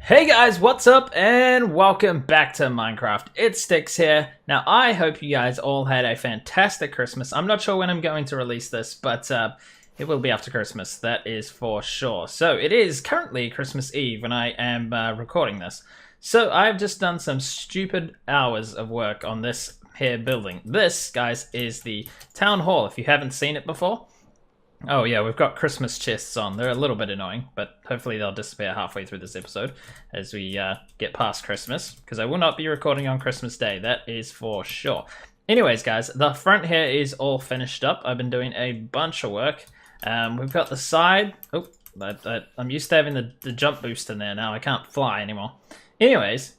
Hey guys, what's up and welcome back to Minecraft. It's Stickz here. Now I hope you guys all had a fantastic Christmas. I'm not sure when I'm going to release this, but it will be after Christmas, that is for sure. So it is currently Christmas Eve when I am recording this. So I've just done some stupid hours of work on this here building. This, guys, is the town hall if you haven't seen it before. Oh yeah, we've got Christmas chests on. They're a little bit annoying, but hopefully they'll disappear halfway through this episode as we get past Christmas, because I will not be recording on Christmas Day, that is for sure. Anyways, guys, the front here is all finished up. I've been doing a bunch of work. We've got the side. Oh, I'm used to having the jump boost in there now. I can't fly anymore. Anyways,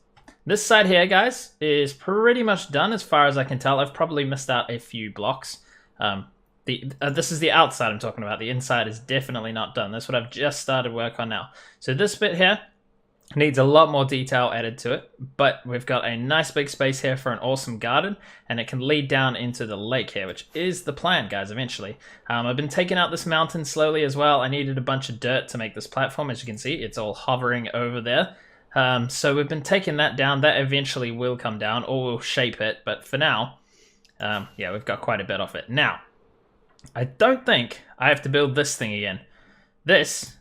this side here, guys, is pretty much done as far as I can tell. I've probably missed out a few blocks. This is the outside I'm talking about. The inside is definitely not done. That's what I've just started work on now. So this bit here needs a lot more detail added to it, but we've got a nice big space here for an awesome garden, and it can lead down into the lake here, which is the plan, guys, eventually. I've been taking out this mountain slowly as well. I needed a bunch of dirt to make this platform. As you can see, it's all hovering over there. So we've been taking that down. That eventually will come down, or we'll shape it, but for now, yeah, we've got quite a bit of it. Now, I don't think I have to build this thing again. This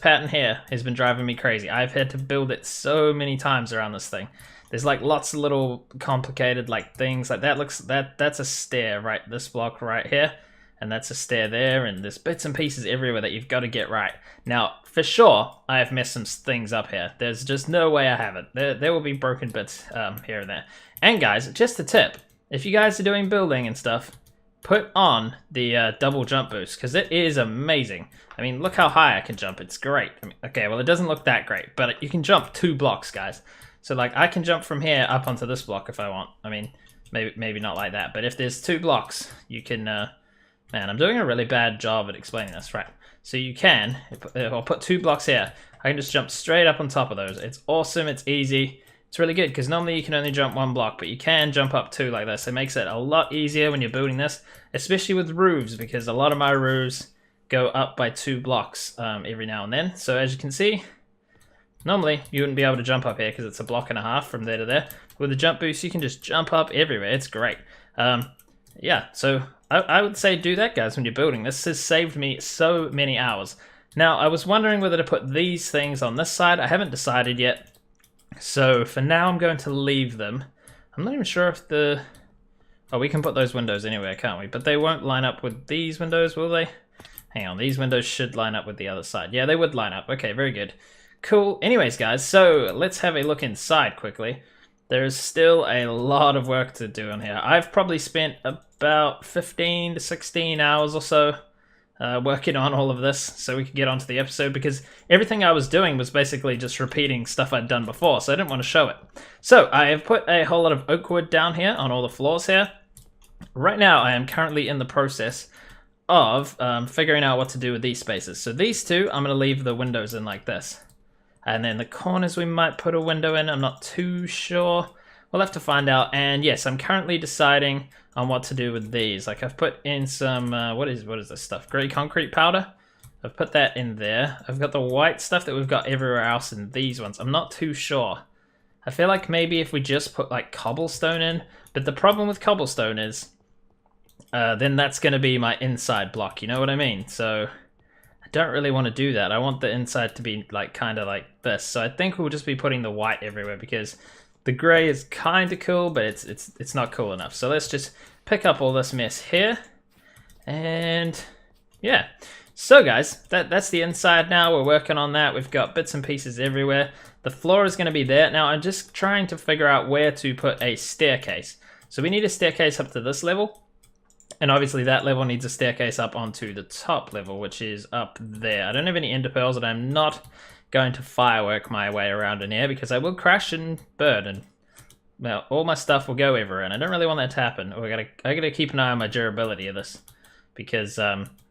pattern here has been driving me crazy. I've had to build it so many times around this thing. There's like lots of little complicated like things like that. That's a stair, right? This block right here, and that's a stair there, and there's bits and pieces everywhere that you've got to get right. Now, for sure, I have messed some things up here. There's just no way I haven't. There will be broken bits here and there. And guys, just a tip: if you guys are doing building and stuff, put on the double jump boost, because it is amazing. I mean, look how high I can jump. It's great. I mean, okay, well, it doesn't look that great, but you can jump 2 blocks, guys. So, like, I can jump from here up onto this block if I want. I mean, maybe not like that, but if there's 2 blocks, you can... man, I'm doing a really bad job at explaining this, right? So you can, I'll put 2 blocks here. I can just jump straight up on top of those. It's awesome. It's easy. It's really good, because normally you can only jump 1 block, but you can jump up 2 like this. It makes it a lot easier when you're building this, especially with roofs, because a lot of my roofs go up by 2 blocks every now and then. So as you can see, normally you wouldn't be able to jump up here because it's a block and a half from there to there. With the jump boost, you can just jump up everywhere. It's great. Yeah, so I would say do that, guys, when you're building. This has saved me so many hours. Now, I was wondering whether to put these things on this side. I haven't decided yet. So for now, I'm going to leave them. I'm not even sure if the... Oh, we can put those windows anywhere, can't we? But they won't line up with these windows, will they? Hang on, these windows should line up with the other side. Yeah, they would line up. Okay, very good. Cool. Anyways, guys, so let's have a look inside quickly. There's still a lot of work to do on here. I've probably spent about 15 to 16 hours or so working on all of this so we could get onto the episode, because everything I was doing was basically just repeating stuff I'd done before, so I didn't want to show it. So I have put a whole lot of oak wood down here on all the floors here. Right now I am currently in the process of figuring out what to do with these spaces. So these two, I'm going to leave the windows in like this. And then the corners we might put a window in, I'm not too sure. We'll have to find out. And yes, I'm currently deciding on what to do with these. Like, I've put in some, what is this stuff? Grey concrete powder. I've put that in there. I've got the white stuff that we've got everywhere else in these ones. I'm not too sure. I feel like maybe if we just put like cobblestone in, but the problem with cobblestone is then that's going to be my inside block, you know what I mean? So I don't really want to do that. I want the inside to be like kind of like this. So I think we'll just be putting the white everywhere, because the grey is kind of cool, but it's not cool enough. So let's just pick up all this mess here. And yeah. So guys, that's the inside now. We're working on that. We've got bits and pieces everywhere. The floor is going to be there. Now I'm just trying to figure out where to put a staircase. So we need a staircase up to this level. And obviously that level needs a staircase up onto the top level, which is up there. I don't have any ender pearls, and I'm not going to firework my way around in here, because I will crash and burn, and well, all my stuff will go everywhere, and I don't really want that to happen. I gotta keep an eye on my durability of this, because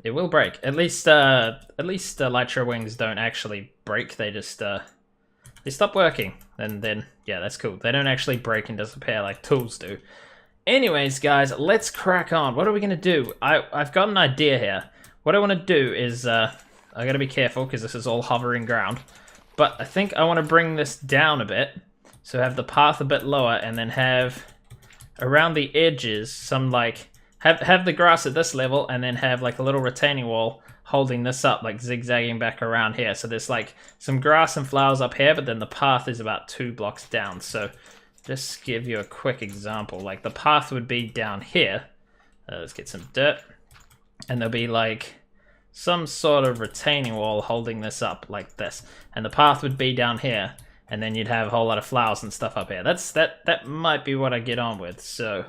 it will break. At least Elytra wings don't actually break. They just they stop working, and then yeah, that's cool. They don't actually break and disappear like tools do. Anyways, guys, let's crack on. What are we gonna do? I've got an idea here. What I want to do is I gotta be careful, because this is all hovering ground. But I think I want to bring this down a bit. So have the path a bit lower and then have around the edges some like, have the grass at this level and then have like a little retaining wall holding this up, like zigzagging back around here. So there's like some grass and flowers up here, but then the path is about 2 blocks down. So just give you a quick example, like the path would be down here. Let's get some dirt. And there'll be like some sort of retaining wall holding this up like this. And the path would be down here. And then you'd have a whole lot of flowers and stuff up here. That might be what I get on with. So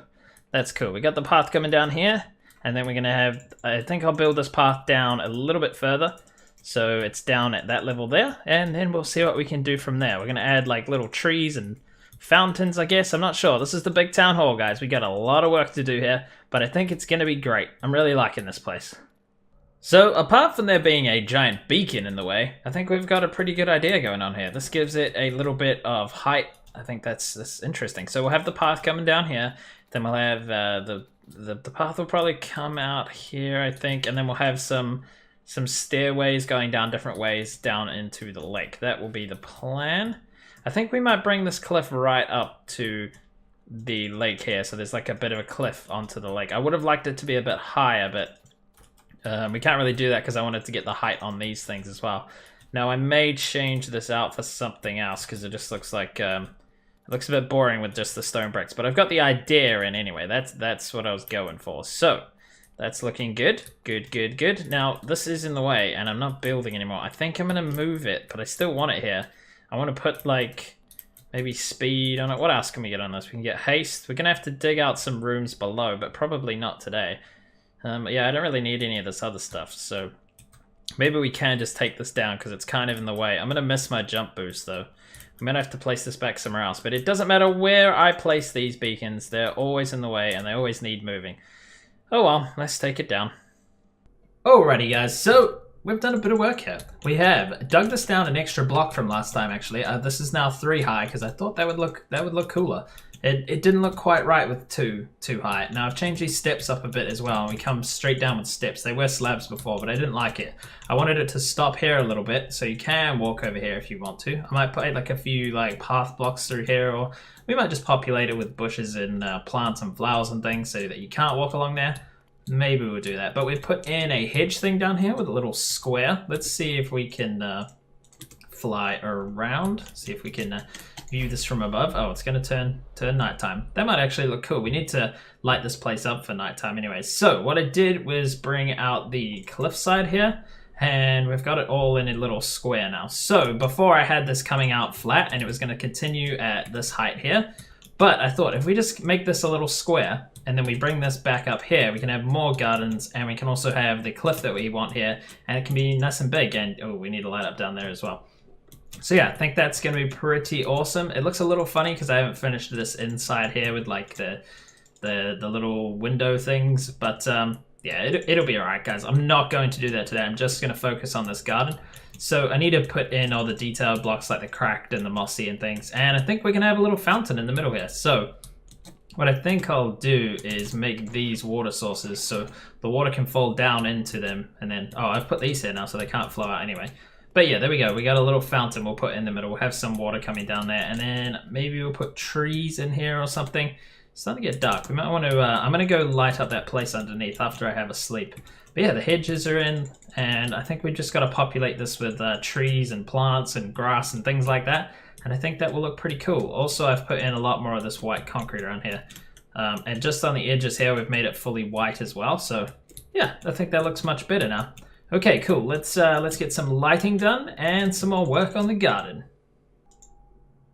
that's cool. We got the path coming down here. And then we're going to have, I think I'll build this path down a little bit further. So it's down at that level there. And then we'll see what we can do from there. We're going to add like little trees and fountains, I guess. I'm not sure. This is the big town hall, guys. We got a lot of work to do here. But I think it's going to be great. I'm really liking this place. So apart from there being a giant beacon in the way, I think we've got a pretty good idea going on here. This gives it a little bit of height. I think that's interesting. So we'll have the path coming down here. Then we'll have the path will probably come out here, I think, and then we'll have some stairways going down different ways down into the lake. That will be the plan. I think we might bring this cliff right up to the lake here, so there's like a bit of a cliff onto the lake. I would have liked it to be a bit higher, but we can't really do that because I wanted to get the height on these things as well. Now I may change this out for something else because it just looks like it looks a bit boring with just the stone bricks, but I've got the idea in anyway. That's what I was going for. So that's looking good. Good. Now this is in the way and I'm not building anymore. I think I'm gonna move it, but I still want it here. I want to put like maybe speed on it. What else can we get on this? We can get haste. We're gonna have to dig out some rooms below, but probably not today. Yeah, I don't really need any of this other stuff, so maybe we can just take this down because it's kind of in the way. I'm gonna miss my jump boost though. I'm gonna have to place this back somewhere else, but it doesn't matter where I place these beacons, they're always in the way and they always need moving. Oh well, let's take it down. Alrighty guys, so we've done a bit of work here. We have dug this down an extra block from last time actually. This is now 3 high because I thought that would look cooler. It didn't look quite right with too high. Now I've changed these steps up a bit as well. We come straight down with steps. They were slabs before, but I didn't like it. I wanted it to stop here a little bit, so you can walk over here if you want to. I might put like a few like path blocks through here, or we might just populate it with bushes and plants and flowers and things so that you can't walk along there. Maybe we'll do that. But we put in a hedge thing down here with a little square. Let's see if we can fly around. See if we can view this from above. Oh, it's going to turn nighttime. That might actually look cool. We need to light this place up for nighttime anyway. So what I did was bring out the cliffside here, and we've got it all in a little square now. So before I had this coming out flat, and it was going to continue at this height here. But I thought if we just make this a little square, and then we bring this back up here, we can have more gardens, and we can also have the cliff that we want here, and it can be nice and big. And oh, we need a light up down there as well. So yeah, I think that's going to be pretty awesome. It looks a little funny because I haven't finished this inside here with like the little window things, but yeah, it'll be alright guys. I'm not going to do that today. I'm just going to focus on this garden. So I need to put in all the detailed blocks like the cracked and the mossy and things, and I think we're going to have a little fountain in the middle here. So what I think I'll do is make these water sources so the water can fall down into them, and then, oh, I've put these here now so they can't flow out anyway. But yeah, there we go. We got a little fountain we'll put in the middle. We'll have some water coming down there, and then maybe we'll put trees in here or something. It's starting to get dark. We might want to, I'm going to go light up that place underneath after I have a sleep. But yeah, the hedges are in, and I think we just got to populate this with trees and plants and grass and things like that. And I think that will look pretty cool. Also, I've put in a lot more of this white concrete around here. And just on the edges here, we've made it fully white as well. So yeah, I think that looks much better now. Okay, cool. Let's get some lighting done and some more work on the garden.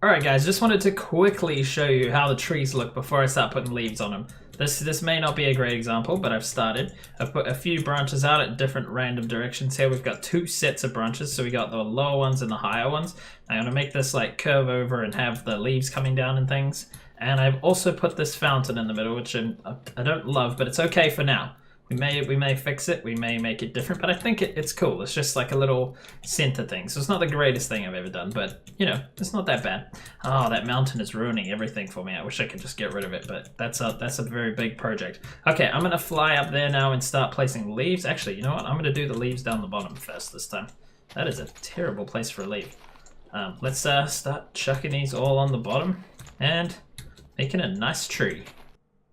Alright guys, just wanted to quickly show you how the trees look before I start putting leaves on them. This may not be a great example, but I've started. I've put a few branches out at different random directions here. We've got 2 sets of branches, so we got the lower ones and the higher ones. I'm going to make this like curve over and have the leaves coming down and things. And I've also put this fountain in the middle, which I don't love, but it's okay for now. We may fix it, we may make it different, but I think it's cool. It's just like a little center thing. So it's not the greatest thing I've ever done, but you know, it's not that bad. Oh, that mountain is ruining everything for me. I wish I could just get rid of it, but that's a very big project. Okay, I'm gonna fly up there now and start placing leaves. Actually, you know what? I'm gonna do the leaves down the bottom first this time. That is a terrible place for a leaf. Let's start chucking these all on the bottom and making a nice tree.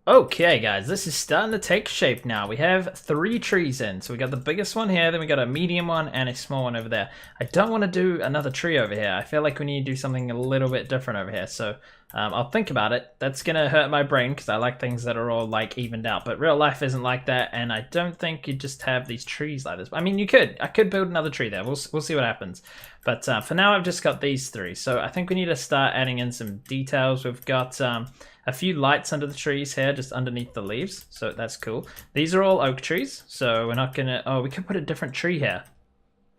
Okay guys, this is starting to take shape now. We have 3 trees in. So we got the biggest one here, then we got a medium one and a small one over there. I don't want to do another tree over here. I feel like we need to do something a little bit different over here. So I'll think about it. That's going to hurt my brain because I like things that are all like evened out. But real life isn't like that, and I don't think you just have these trees like this. I mean, you could. I could build another tree there. We'll see what happens. But for now, I've just got these 3. So I think we need to start adding in some details. We've got a few lights under the trees here, just underneath the leaves. So that's cool. These are all oak trees. So we're not going to... Oh, we could put a different tree here.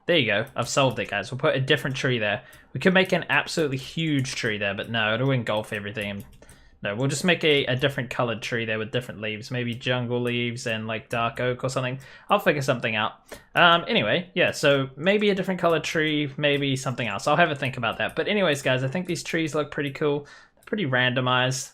There you go. I've solved it, guys. We'll put a different tree there. We could make an absolutely huge tree there, but no, it'll engulf everything. No, we'll just make a different colored tree there with different leaves. Maybe jungle leaves and like dark oak or something. I'll figure something out. Anyway, yeah, so maybe a different colored tree, maybe something else. I'll have a think about that. But anyways, guys, I think these trees look pretty cool. They're pretty randomized.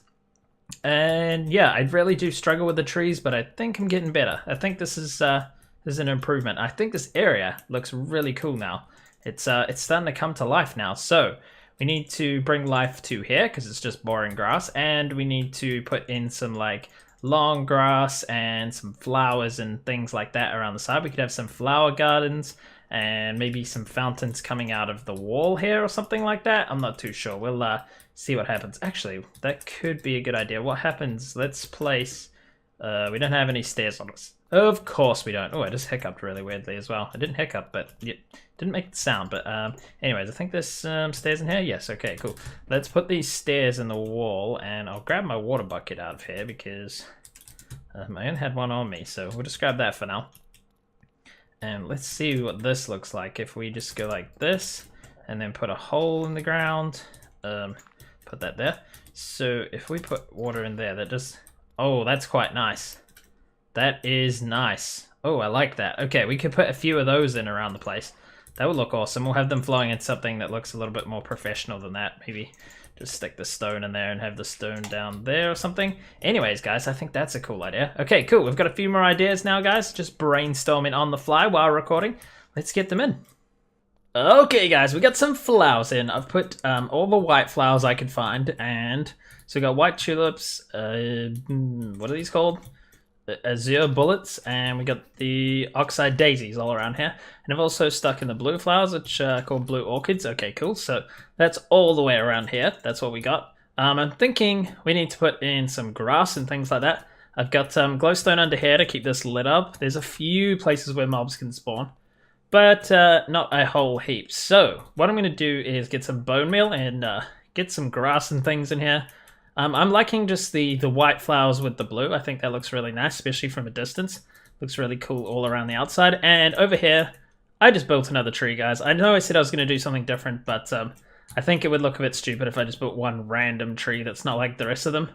And yeah, I really do struggle with the trees, but I think I'm getting better. I think this is an improvement. I think this area looks really cool now. It's starting to come to life now. So we need to bring life to here because it's just boring grass, and we need to put in some like long grass and some flowers and things like that around the side. We could have some flower gardens and maybe some fountains coming out of the wall here or something like that. I'm not too sure. We'll see what happens. Actually, that could be a good idea. What happens? Let's place... we don't have any stairs on us. Of course we don't. Oh, I just hiccuped really weirdly as well. I didn't hiccup, but it didn't make the sound. But anyways, I think there's stairs in here. Yes, okay, cool. Let's put these stairs in the wall, and I'll grab my water bucket out of here because I only had one on me. So we'll just grab that for now. And let's see what this looks like if we just go like this and then put a hole in the ground. Put that there. So if we put water in there, that just... Oh, that's quite nice. That is nice. Oh, I like that. Okay, we could put a few of those in around the place. That would look awesome. We'll have them flowing in something that looks a little bit more professional than that. Maybe just stick the stone in there and have the stone down there or something. Anyways, guys, I think that's a cool idea. Okay, cool. We've got a few more ideas now, guys. Just brainstorming on the fly while recording. Let's get them in. Okay, guys, we got some flowers in. I've put all the white flowers I could find, and so we got white tulips. What are these called? Azure bullets, and we got the oxide daisies all around here. And I've also stuck in the blue flowers, which are called blue orchids. Okay, cool. So that's all the way around here. That's what we got. I'm thinking we need to put in some grass and things like that. I've got glowstone under here to keep this lit up. There's a few places where mobs can spawn, but not a whole heap. So what I'm going to do is get some bone meal and get some grass and things in here. I'm liking just the white flowers with the blue. I think that looks really nice, especially from a distance. Looks really cool all around the outside. And over here, I just built another tree, guys. I know I said I was going to do something different, but I think it would look a bit stupid if I just built one random tree that's not like the rest of them.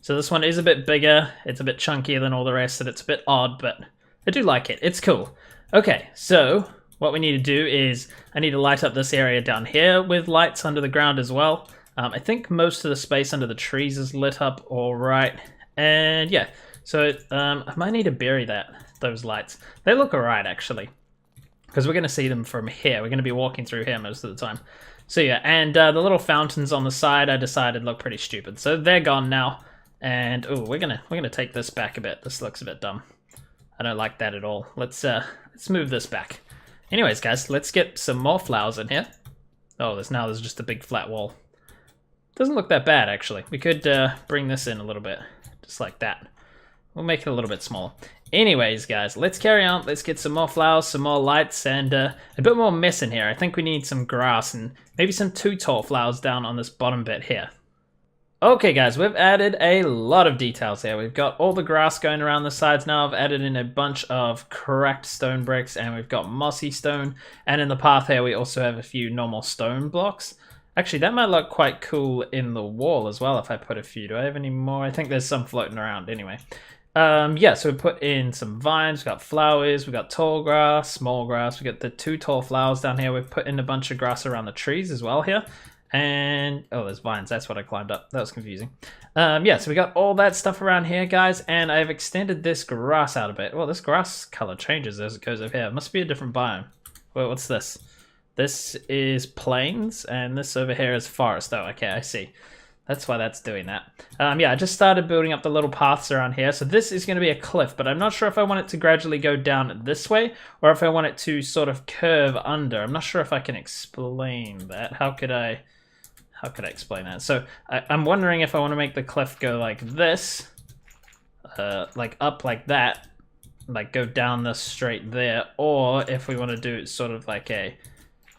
So this one is a bit bigger. It's a bit chunkier than all the rest, and it's a bit odd, but I do like it. It's cool. Okay, so what we need to do is I need to light up this area down here with lights under the ground as well. I think most of the space under the trees is lit up all right. And yeah, so I might need to bury those lights. They look all right, actually, because we're going to see them from here. We're going to be walking through here most of the time. So yeah, and the little fountains on the side I decided look pretty stupid. So they're gone now. And oh, we're gonna take this back a bit. This looks a bit dumb. I don't like that at all. Let's move this back. Anyways, guys, let's get some more flowers in here. Oh, there's just a big flat wall. Doesn't look that bad, actually. We could bring this in a little bit, just like that. We'll make it a little bit smaller. Anyways, guys, let's carry on. Let's get some more flowers, some more lights, and a bit more mess in here. I think we need some grass and maybe some 2 tall flowers down on this bottom bit here. Okay, guys, we've added a lot of details here. We've got all the grass going around the sides now. I've added in a bunch of cracked stone bricks, and we've got mossy stone. And in the path here, we also have a few normal stone blocks. Actually, that might look quite cool in the wall as well if I put a few. Do I have any more? I think there's some floating around anyway. Yeah, so we put in some vines, we've got flowers, we've got tall grass, small grass, we've got the 2 tall flowers down here. We've put in a bunch of grass around the trees as well here. And, oh, there's vines, that's what I climbed up. That was confusing. Yeah, so we got all that stuff around here, guys, and I've extended this grass out a bit. Well, this grass color changes as it goes over here. It must be a different biome. Wait, what's this? This is plains, and this over here is forest. Oh, okay, I see. That's why that's doing that. Yeah, I just started building up the little paths around here. So this is going to be a cliff, but I'm not sure if I want it to gradually go down this way or if I want it to sort of curve under. I'm not sure if I can explain that. How could I explain that? So I'm wondering if I want to make the cliff go like this, like up like that, like go down this straight there, or if we want to do it sort of like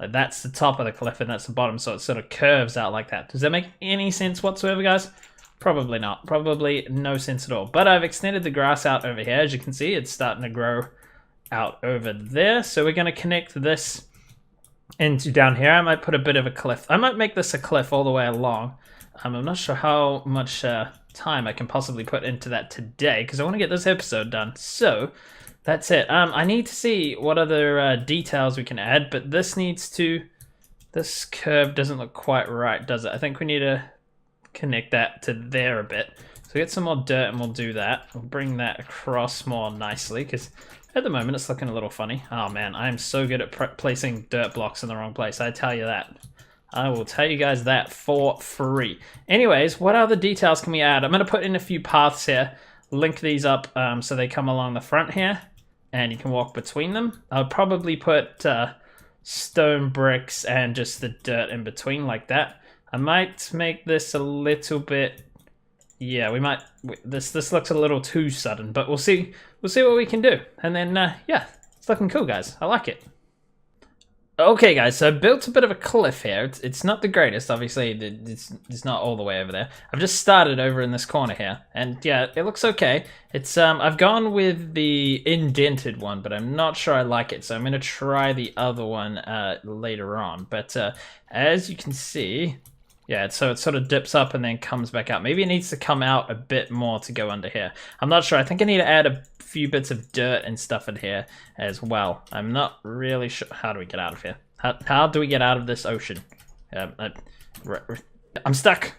like that's the top of the cliff and that's the bottom, so it sort of curves out like that. Does that make any sense whatsoever, guys? Probably not. Probably no sense at all. But I've extended the grass out over here. As you can see, it's starting to grow out over there. So we're going to connect this into down here. I might put a bit of a cliff. I might make this a cliff all the way along. I'm not sure how much time I can possibly put into that today because I want to get this episode done. So that's it. I need to see what other details we can add, but this curve doesn't look quite right, does it? I think we need to connect that to there a bit. So get some more dirt and we'll do that. We'll bring that across more nicely because at the moment it's looking a little funny. Oh man, I am so good at placing dirt blocks in the wrong place, I tell you that. I will tell you guys that for free. Anyways, what other details can we add? I'm going to put in a few paths here, link these up so they come along the front here. And you can walk between them. I'll probably put stone bricks and just the dirt in between like that. I might make this a little bit... Yeah, we might... This looks a little too sudden, but we'll see. We'll see what we can do. And then, yeah, it's looking cool, guys. I like it. Okay, guys, so I built a bit of a cliff here. It's not the greatest, obviously. It's not all the way over there. I've just started over in this corner here, and yeah, it looks okay. It's I've gone with the indented one, but I'm not sure I like it, so I'm gonna try the other one later on. But as you can see, yeah, so it sort of dips up and then comes back out. Maybe it needs to come out a bit more to go under here. I'm not sure. I think I need to add a few bits of dirt and stuff in here as well. I'm not really sure. How do we get out of here? How do we get out of this ocean? I'm stuck.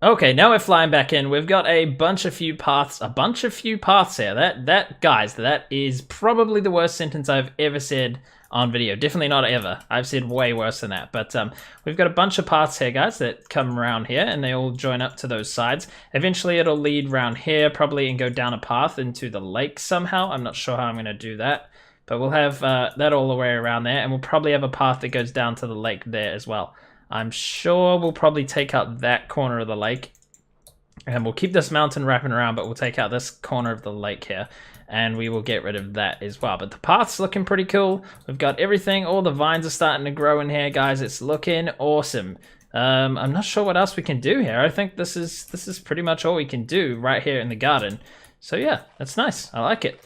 Okay, now we're flying back in. We've got a bunch of few paths here. That guys, that is probably the worst sentence I've ever said on video. Definitely not ever. I've said way worse than that. But we've got a bunch of paths here, guys, that come around here, and they all join up to those sides. Eventually, it'll lead around here, probably, and go down a path into the lake somehow. I'm not sure how I'm going to do that. But we'll have that all the way around there, and we'll probably have a path that goes down to the lake there as well. I'm sure we'll probably take out that corner of the lake. And we'll keep this mountain wrapping around, but we'll take out this corner of the lake here. And we will get rid of that as well. But the path's looking pretty cool. We've got everything. All the vines are starting to grow in here, guys. It's looking awesome. I'm not sure what else we can do here. I think this is pretty much all we can do right here in the garden. So yeah, that's nice. I like it.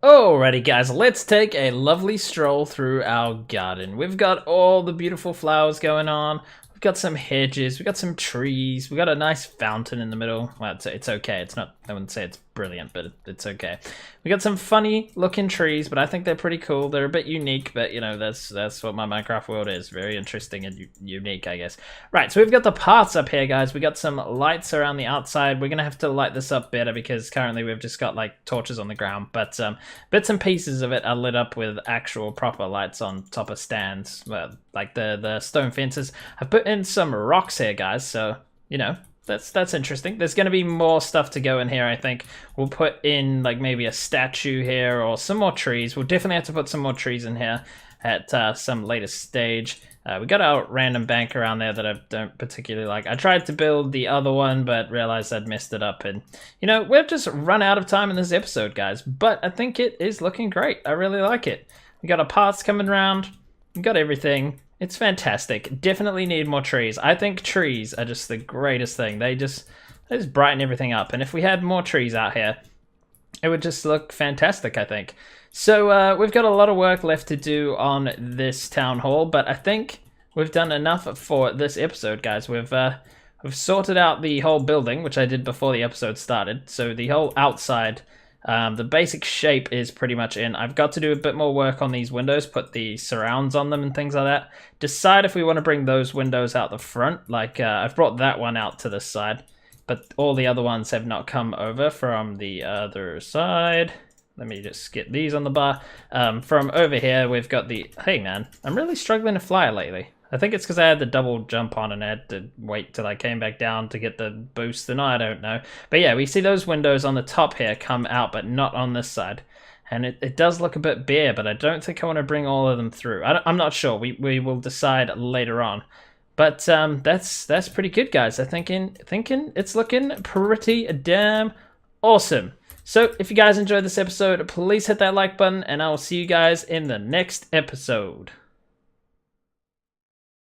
Alrighty guys, let's take a lovely stroll through our garden. We've got all the beautiful flowers going on. We've got some hedges, we've got some trees, we've got a nice fountain in the middle. Well, it's okay. It's not, I wouldn't say it's brilliant, but it's okay. We got some funny looking trees, but I think they're pretty cool. They're a bit unique, but you know, that's what my Minecraft world is. Very interesting and unique, I guess. Right, so we've got the paths up here, guys. We got some lights around the outside. We're gonna have to light this up better because currently we've just got like torches on the ground, but bits and pieces of it are lit up with actual proper lights on top of stands, like the stone fences. I put in some rocks here, guys, so you know, that's interesting. There's going to be more stuff to go in here, I think. We'll put in like maybe a statue here or some more trees. We'll definitely have to put some more trees in here at some later stage. We got our random bank around there that I don't particularly like. I tried to build the other one, but realized I'd messed it up. And, you know, we've just run out of time in this episode, guys. But I think it is looking great. I really like it. We got our paths coming around. We got everything. It's fantastic. Definitely need more trees. I think trees are just the greatest thing. They just brighten everything up. And if we had more trees out here, it would just look fantastic, I think. So we've got a lot of work left to do on this town hall, but I think we've done enough for this episode, guys. We've sorted out the whole building, which I did before the episode started. So the whole outside, the basic shape is pretty much in. I've got to do a bit more work on these windows, put the surrounds on them and things like that. Decide if we want to bring those windows out the front. Like I've brought that one out to this side, but all the other ones have not come over from the other side. Let me just get these on the bar. From over here, we've got the... Hey, man, I'm really struggling to fly lately. I think it's because I had the double jump on and I had to wait till I came back down to get the boost, and I don't know. But yeah, we see those windows on the top here come out, but not on this side. And it does look a bit bare, but I don't think I want to bring all of them through. I'm not sure. We will decide later on. But that's pretty good, guys. I'm thinking it's looking pretty damn awesome. So if you guys enjoyed this episode, please hit that like button, and I will see you guys in the next episode.